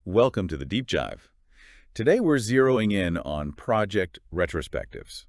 Welcome to the Deep Dive. Today we're zeroing in on project retrospectives.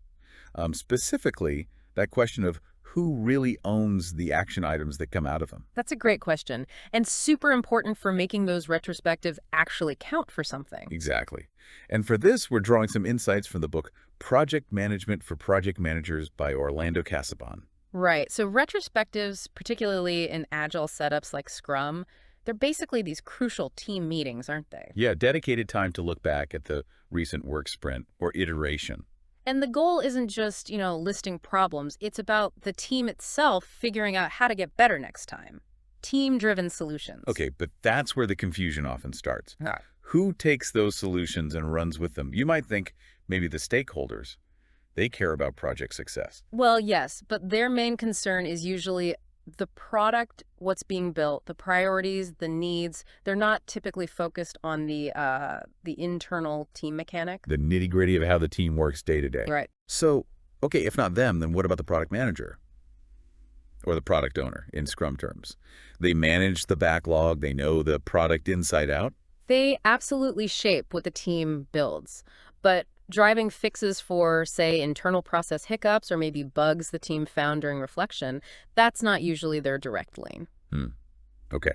Specifically, that question of who really owns the action items that come out of them. That's a great question, and super important for making those retrospectives actually count for something. Exactly. And for this, we're drawing some insights from the book Project Management for Project Managers by Orlando Casabon. Right, so retrospectives, particularly in agile setups like Scrum, they're basically these crucial team meetings, aren't they? Yeah, dedicated time to look back at the recent work sprint or iteration. And the goal isn't just, listing problems. It's about the team itself figuring out how to get better next time. Team-driven solutions. Okay, but that's where the confusion often starts. Ah. Who takes those solutions and runs with them? You might think maybe the stakeholders. They care about project success. Well, yes, but their main concern is usually the product, what's being built, the priorities, the needs. They're not typically focused on the internal team mechanic. The nitty-gritty of how the team works day to day. Right. So, okay, if not them, then what about the product manager? Or the product owner, in Scrum terms. They manage the backlog. They know the product inside out. They absolutely shape what the team builds, but driving fixes for, say, internal process hiccups or maybe bugs the team found during reflection, that's not usually their direct lane. Okay.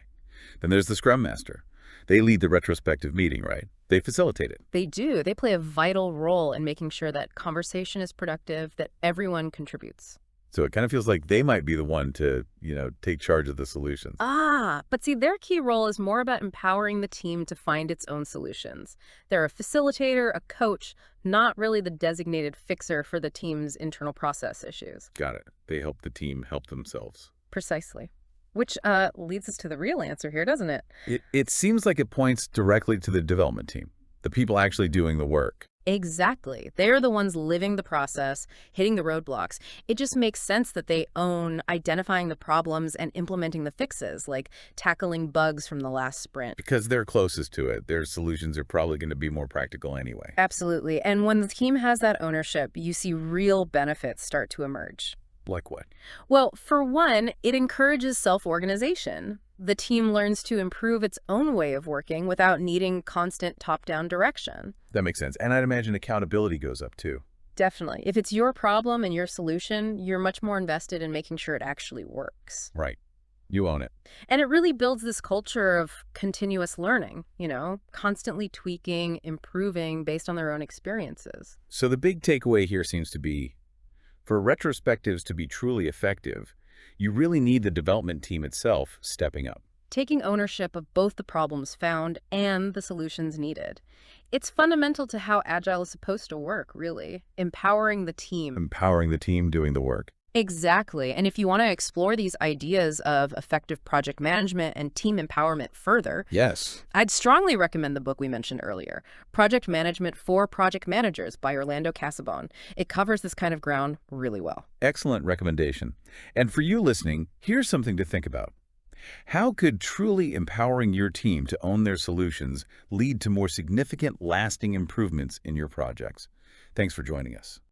Then there's the Scrum Master. They lead the retrospective meeting, right? They facilitate it. They do. They play a vital role in making sure that conversation is productive, that everyone contributes. So it kind of feels like they might be the one to, take charge of the solutions. But see, their key role is more about empowering the team to find its own solutions. They're a facilitator, a coach, not really the designated fixer for the team's internal process issues. Got it. They help the team help themselves. Precisely. Which leads us to the real answer here, doesn't it? It seems like it points directly to the development team, the people actually doing the work. Exactly. They're the ones living the process, hitting the roadblocks. It just makes sense that they own identifying the problems and implementing the fixes, like tackling bugs from the last sprint. Because they're closest to it, their solutions are probably going to be more practical anyway. Absolutely. And when the team has that ownership, you see real benefits start to emerge. Like what? Well, for one, it encourages self-organization. The team learns to improve its own way of working without needing constant top-down direction. That makes sense. And I'd imagine accountability goes up too. Definitely. If it's your problem and your solution, you're much more invested in making sure it actually works. Right. You own it. And it really builds this culture of continuous learning, constantly tweaking, improving based on their own experiences. So the big takeaway here seems to be, for retrospectives to be truly effective, you really need the development team itself stepping up. Taking ownership of both the problems found and the solutions needed. It's fundamental to how Agile is supposed to work, really. Empowering the team. Empowering the team doing the work. Exactly. And if you want to explore these ideas of effective project management and team empowerment further, Yes. I'd strongly recommend the book we mentioned earlier, Project Management for Project Managers by Orlando Casabon. It covers this kind of ground really well. Excellent recommendation. And for you listening, here's something to think about. How could truly empowering your team to own their solutions lead to more significant, lasting improvements in your projects? Thanks for joining us.